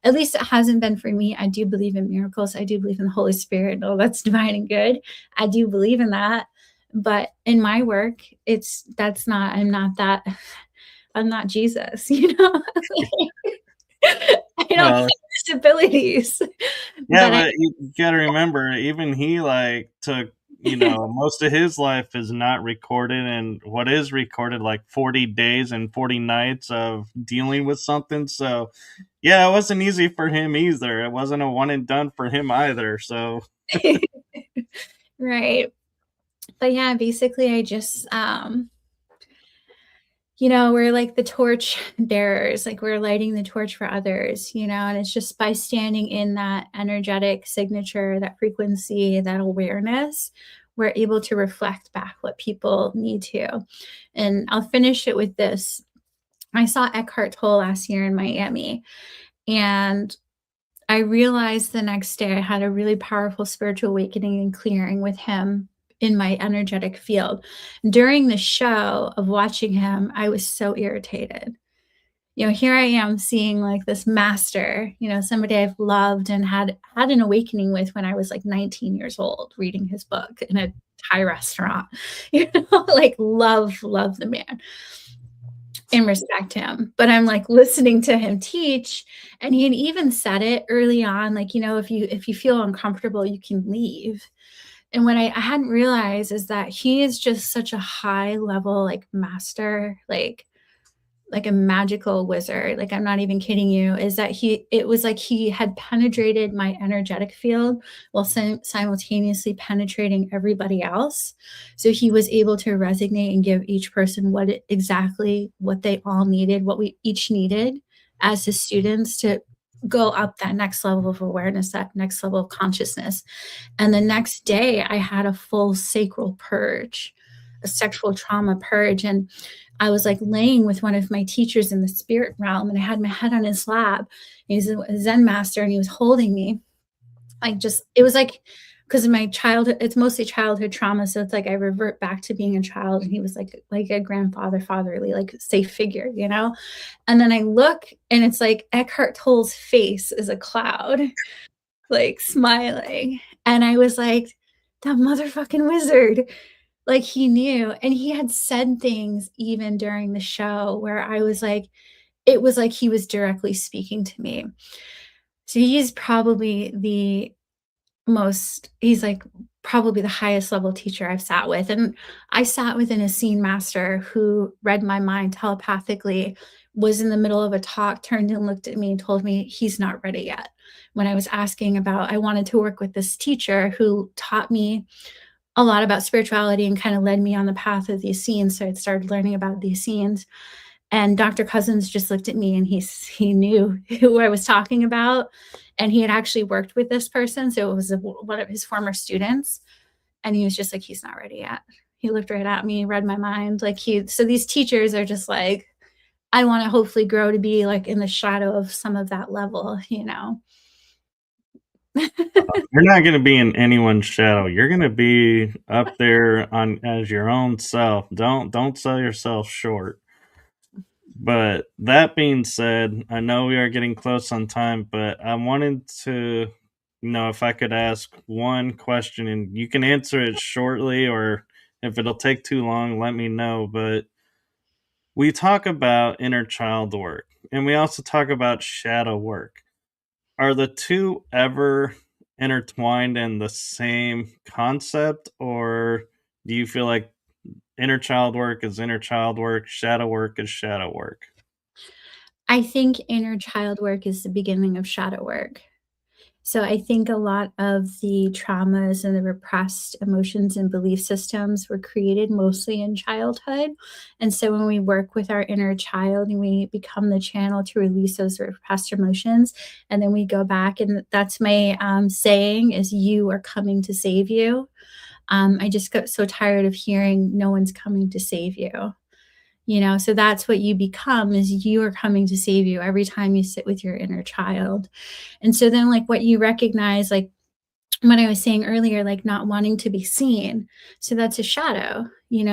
at least it hasn't been for me. I do believe in miracles. I do believe in the Holy Spirit. Oh, that's divine and good. I do believe in that. But in my work, I'm not Jesus, I don't have Well, these abilities. yeah, But but you gotta remember, even he like took, most of his life is not recorded, and what is recorded, like 40 days and 40 nights of dealing with something. So, yeah, it wasn't easy for him either. It wasn't a one and done for him either. So, right. But yeah, basically I just we're like the torch bearers, like we're lighting the torch for others, and it's just by standing in that energetic signature, that frequency, that awareness, we're able to reflect back what people need to. And I'll finish it with this. I saw Eckhart Tolle last year in Miami, and I realized the next day I had a really powerful spiritual awakening and clearing with him in my energetic field. During the show of watching him, I was so irritated. Here I am seeing like this master, somebody I've loved and had an awakening with when I was like 19 years old, reading his book in a Thai restaurant, like love the man and respect him. But I'm like listening to him teach, and he had even said it early on, like, if you feel uncomfortable, you can leave. And what I hadn't realized is that he is just such a high level, like master, like like a magical wizard. Like, I'm not even kidding you, is that it was like he had penetrated my energetic field while simultaneously penetrating everybody else. So he was able to resonate and give each person exactly what they all needed, what we each needed as his students to go up that next level of awareness, that next level of consciousness. And the next day, I had a full sacral purge, a sexual trauma purge. And I was like laying with one of my teachers in the spirit realm, and I had my head on his lap. He's a Zen master, and he was holding me. It was like, because of my childhood, it's mostly childhood trauma. So it's like I revert back to being a child, and he was like a grandfather, fatherly, like safe figure, you know? And then I look, and it's like Eckhart Tolle's face is a cloud, like smiling. And I was like, that motherfucking wizard. Like, he knew. And he had said things even during the show where I was like, it was like he was directly speaking to me. So he's probably he's like probably the highest level teacher I've sat with. And I sat with an Essene master who read my mind telepathically, was in the middle of a talk, turned and looked at me and told me he's not ready yet. When I was asking about, I wanted to work with this teacher who taught me a lot about spirituality and kind of led me on the path of the Essenes. So I started learning about the Essenes. And Dr. Cousins just looked at me, and he knew who I was talking about. And he had actually worked with this person. So it was one of his former students. And he was just like, he's not ready yet. He looked right at me, read my mind. So these teachers are just like, I want to hopefully grow to be like in the shadow of some of that level, you know? You're not going to be in anyone's shadow. You're going to be up there on as your own self. Don't sell yourself short. But that being said, I know we are getting close on time, but I wanted to know if I could ask one question, and you can answer it shortly, or if it'll take too long, let me know. But we talk about inner child work, and we also talk about shadow work. Are the two ever intertwined in the same concept, or do you feel like inner child work is inner child work, shadow work is shadow work? I think inner child work is the beginning of shadow work. So I think a lot of the traumas and the repressed emotions and belief systems were created mostly in childhood. And so when we work with our inner child and we become the channel to release those repressed emotions, and then we go back, and that's my saying is, you are coming to save you. I just got so tired of hearing no one's coming to save you. So that's what you become, is you are coming to save you every time you sit with your inner child. And so then, like, what you recognize, like what I was saying earlier, like not wanting to be seen. So that's a shadow.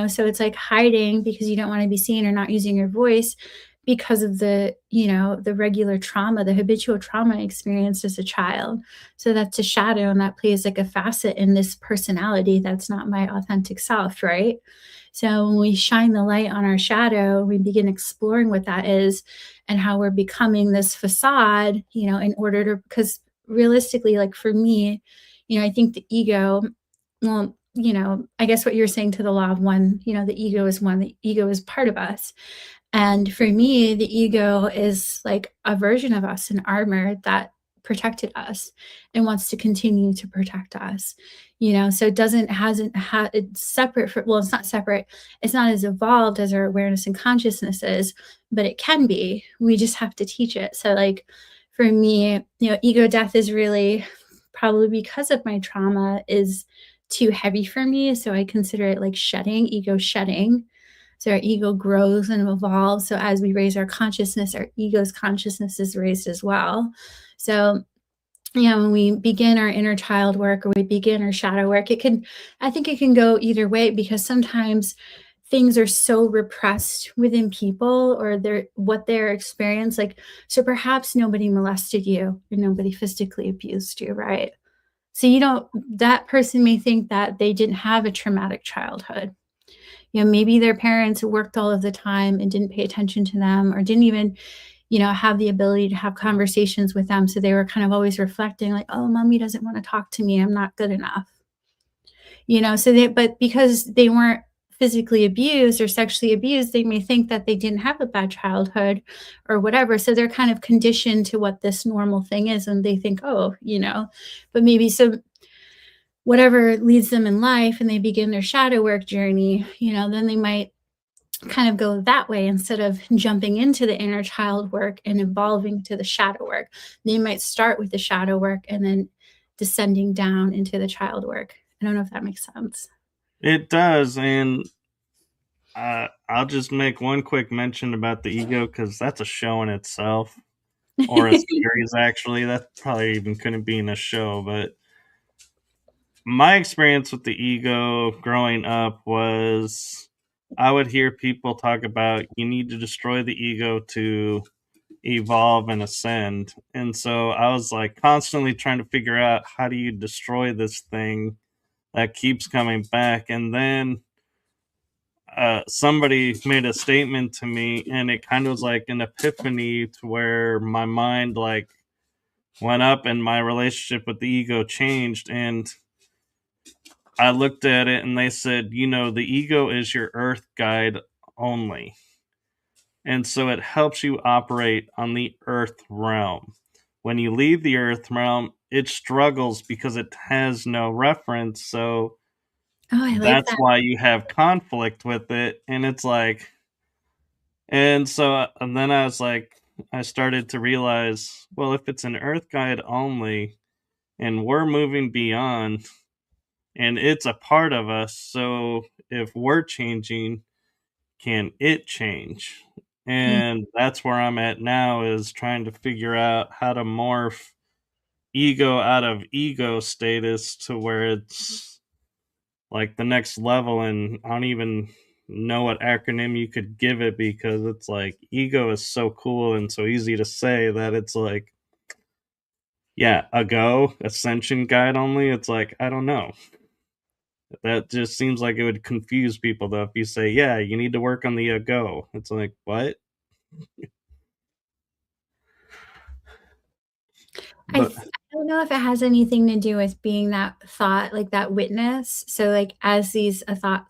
So it's like hiding because you don't want to be seen, or not using your voice because of the regular trauma, the habitual trauma experienced as a child. So that's a shadow, and that plays like a facet in this personality that's not my authentic self, right? So when we shine the light on our shadow, we begin exploring what that is and how we're becoming this facade, in order to, because realistically, like for me, I think the ego, well, I guess what you're saying to the law of one, the ego is one, the ego is part of us. And for me, the ego is like a version of us, an armor that protected us and wants to continue to protect us. So it it's separate well, it's not separate. It's not as evolved as our awareness and consciousness is, but it can be. We just have to teach it. So like for me, ego death is really probably because of my trauma is too heavy for me. So I consider it like shedding, ego shedding. So our ego grows and evolves. So as we raise our consciousness, our ego's consciousness is raised as well. So, when we begin our inner child work, or we begin our shadow work, I think it can go either way, because sometimes things are so repressed within people, or what they're experienced. Like, so perhaps nobody molested you or nobody physically abused you, right? So that person may think that they didn't have a traumatic childhood. Maybe their parents worked all of the time and didn't pay attention to them, or didn't even, have the ability to have conversations with them. So they were kind of always reflecting like, oh, mommy doesn't want to talk to me. I'm not good enough. But because they weren't physically abused or sexually abused, they may think that they didn't have a bad childhood or whatever. So they're kind of conditioned to what this normal thing is. And they think, oh, but maybe so whatever leads them in life and they begin their shadow work journey, then they might kind of go that way instead of jumping into the inner child work and evolving to the shadow work. They might start with the shadow work and then descending down into the child work. I don't know if that makes sense. It does, and I'll just make one quick mention about the ego because that's a show in itself, or a series actually. That probably even couldn't be in a show, but my experience with the ego growing up was I would hear people talk about you need to destroy the ego to evolve and ascend. And so I was like constantly trying to figure out how do you destroy this thing that keeps coming back. And then somebody made a statement to me, and it kind of was like an epiphany to where my mind like went up and my relationship with the ego changed. And I looked at it and they said, the ego is your earth guide only. And so it helps you operate on the earth realm. When you leave the earth realm, it struggles because it has no reference. So Oh, I like that's that. why you have conflict with it. And it's like, and then I was like, I started to realize, well, if it's an earth guide only and we're moving beyond and it's a part of us, so if we're changing, can it change? Mm. And that's where I'm at now, is trying to figure out how to morph ego out of ego status to where it's like the next level. And I don't even know what acronym you could give it because it's like ego is so cool and so easy to say that it's like, yeah, a go ascension guide only. It's like, I don't know. That just seems like it would confuse people though if you say, yeah, you need to work on the go. It's like, what? But I don't know if it has anything to do with being that thought, like that witness. So, like, as these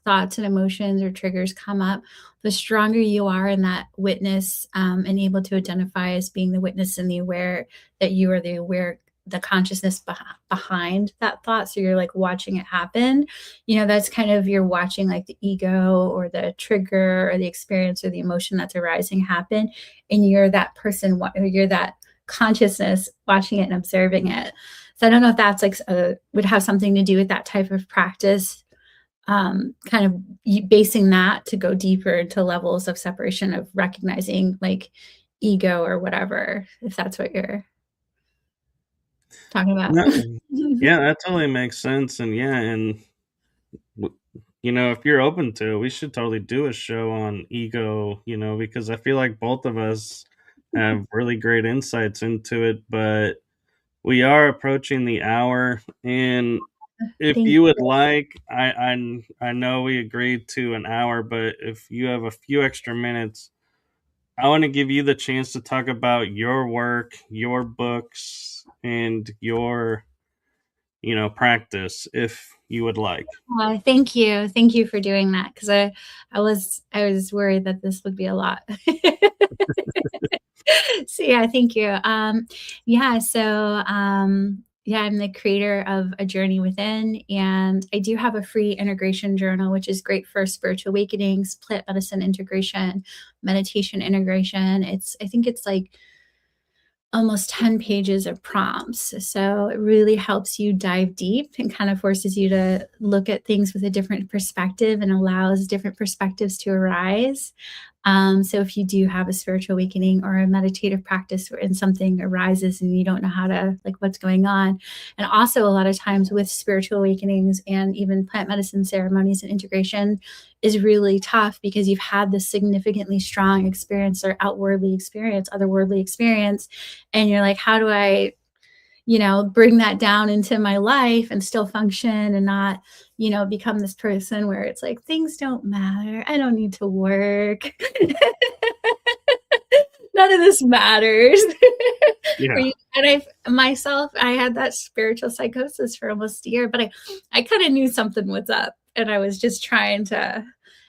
thoughts and emotions or triggers come up, the stronger you are in that witness, and able to identify as being the witness and the aware that you are the aware, the consciousness behind that thought. So you're like watching it happen. That's kind of you're watching like the ego or the trigger or the experience or the emotion that's arising happen, and you're that person. Or you're that consciousness watching it and observing it. So I don't know if that's like would have something to do with that type of practice, kind of basing that to go deeper into levels of separation of recognizing like ego or whatever, if that's what you're talking about. no, yeah, that totally makes sense. And yeah, and if you're open to it, we should totally do a show on ego, because I feel like both of us have really great insights into it. But we are approaching the hour, and if Thank you would you. like, I know we agreed to an hour, but if you have a few extra minutes, I want to give you the chance to talk about your work, your books, and your practice, if you would like. Thank you. Thank you for doing that because I was worried that this would be a lot. So yeah, thank you. Yeah, I'm the creator of A Journey Within, and I do have a free integration journal, which is great for spiritual awakenings, plant medicine integration, meditation integration. I think it's like almost 10 pages of prompts. So it really helps you dive deep and kind of forces you to look at things with a different perspective and allows different perspectives to arise. So if you do have a spiritual awakening or a meditative practice and something arises and you don't know how to, like, what's going on. And also a lot of times with spiritual awakenings and even plant medicine ceremonies and integration is really tough because you've had this significantly strong experience or otherworldly experience. And you're like, how do I, bring that down into my life and still function and not, become this person where it's like, things don't matter. I don't need to work. None of this matters. Yeah. I had that spiritual psychosis for almost a year, but I kind of knew something was up and I was just trying to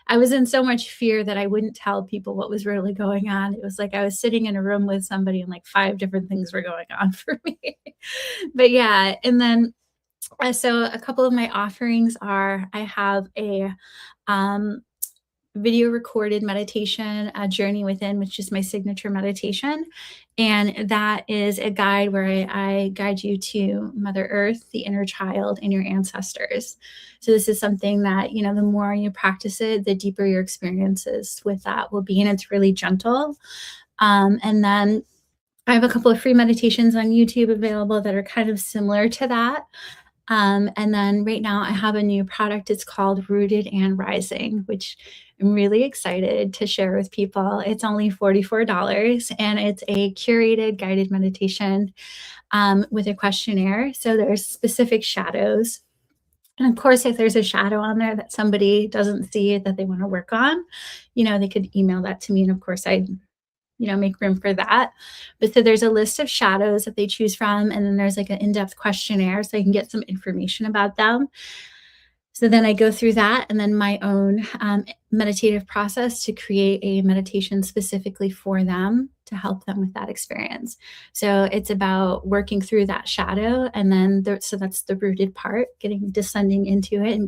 I was in so much fear that I wouldn't tell people what was really going on. It was like I was sitting in a room with somebody and like 5 different things were going on for me. But yeah, and then so a couple of my offerings are I have a um, video recorded meditation, a journey within, which is my signature meditation. And that is a guide where I guide you to Mother Earth, the inner child, and your ancestors. So this is something that, you know, the more you practice it, the deeper your experiences with that will be. And it's really gentle. And then I have a couple of free meditations on YouTube available that are kind of similar to that. And then right now I have a new product. It's called Rooted and Rising, which I'm really excited to share with people. It's only $44 and it's a curated guided meditation with a questionnaire. So there's specific shadows. And of course, if there's a shadow on there that somebody doesn't see that they want to work on, you know, they could email that to me. And of course, I make room for that. But so there's a list of shadows that they choose from, and then there's like an in-depth questionnaire so I can get some information about them. So then I go through that and then my own meditative process to create a meditation specifically for them to help them with that experience. So it's about working through that shadow. And then, so that's the rooted part, descending into it and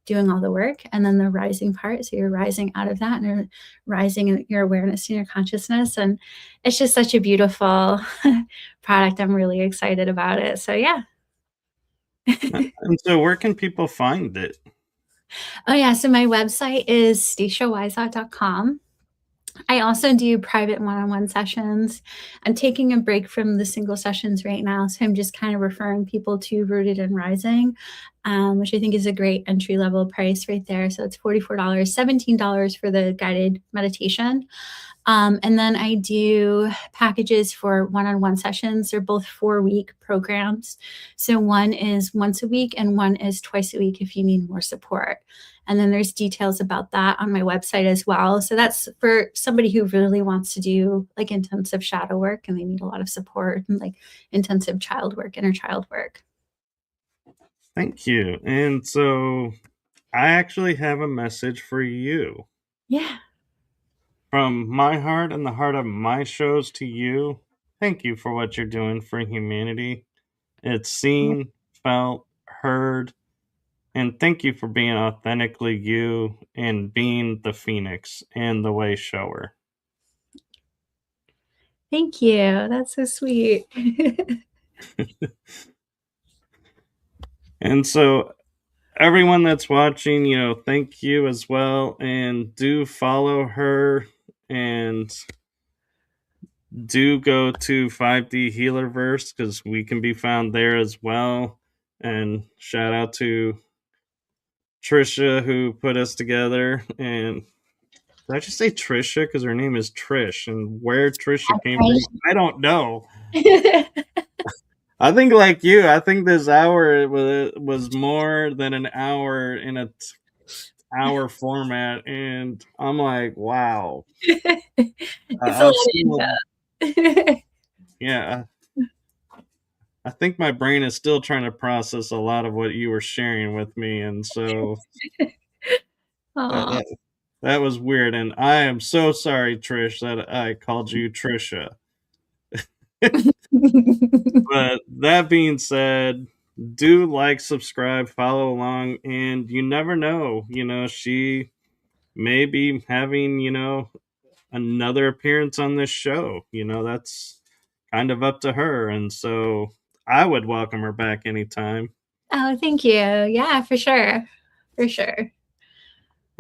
doing all the work. And then the rising part. So you're rising out of that and you're rising in your awareness and your consciousness. And it's just such a beautiful product. I'm really excited about it. So yeah. And so where can people find it? Oh yeah, so my website is stasiawysote.com. I also do private one-on-one sessions. I'm taking a break from the single sessions right now, so I'm just kind of referring people to Rooted and Rising, which I think is a great entry-level price right there. So it's $44, $17 for the guided meditation. And then I do packages for one-on-one sessions. They're both 4-week programs. So one is once a week and one is twice a week if you need more support. And then there's details about that on my website as well. So that's for somebody who really wants to do like intensive shadow work and they need a lot of support and like intensive child work, inner child work. Thank you. And so I actually have a message for you. Yeah. From my heart and the heart of my shows to you, thank you for what you're doing for humanity. It's seen, felt, heard, and thank you for being authentically you and being the phoenix and the way shower. Thank you. That's so sweet. And so everyone that's watching, thank you as well, and do follow her and do go to 5D Healerverse because we can be found there as well. And shout out to Trisha who put us together. And did I just say Trisha? Because her name is Trish, and where Trisha came from, I don't know. I think like you, I think this hour was more than an hour in a hour format, and I'm like, wow. It's a lot of info. Yeah, I think my brain is still trying to process a lot of what you were sharing with me, and so that, that was weird. And I am so sorry, Trish, that I called you Trisha. But that being said, do like, subscribe, follow along, and you never know. She may be having, another appearance on this show. That's kind of up to her. And so I would welcome her back anytime. Oh, thank you. Yeah, for sure. For sure.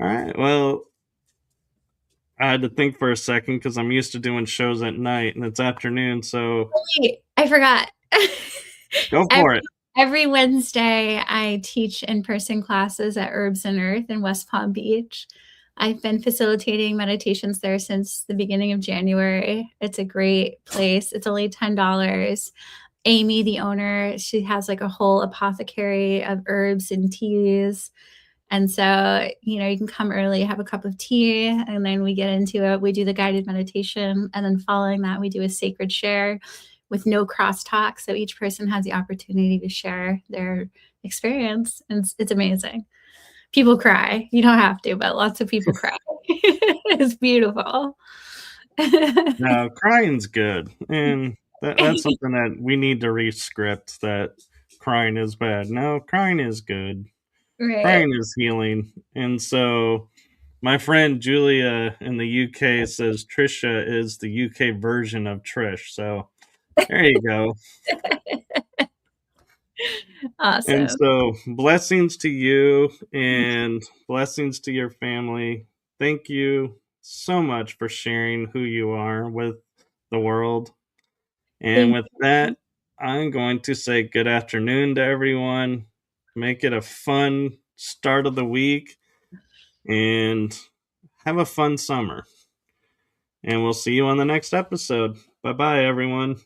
All right. Well, I had to think for a second because I'm used to doing shows at night and it's afternoon. So wait, I forgot. Go for it. Every Wednesday, I teach in-person classes at Herbs and Earth in West Palm Beach. I've been facilitating meditations there since the beginning of January. It's a great place. It's only $10. Amy, the owner, she has like a whole apothecary of herbs and teas. And so, you can come early, have a cup of tea, and then we get into it. We do the guided meditation. And then following that, we do a sacred share with no crosstalk. So each person has the opportunity to share their experience. And it's amazing. People cry. You don't have to, but lots of people cry. It's beautiful. No, crying's good, and that's something that we need to rescript. That crying is bad. No, crying is good. Right. Crying is healing, and so my friend Julia in the UK says Trisha is the UK version of Trish. So there you go. And Awesome. so, blessings to you and blessings to your family. Thank you so much for sharing who you are with the world. And Thank with you. that, I'm going to say good afternoon to everyone. Make it a fun start of the week and have a fun summer. And we'll see you on the next episode. Bye bye, everyone.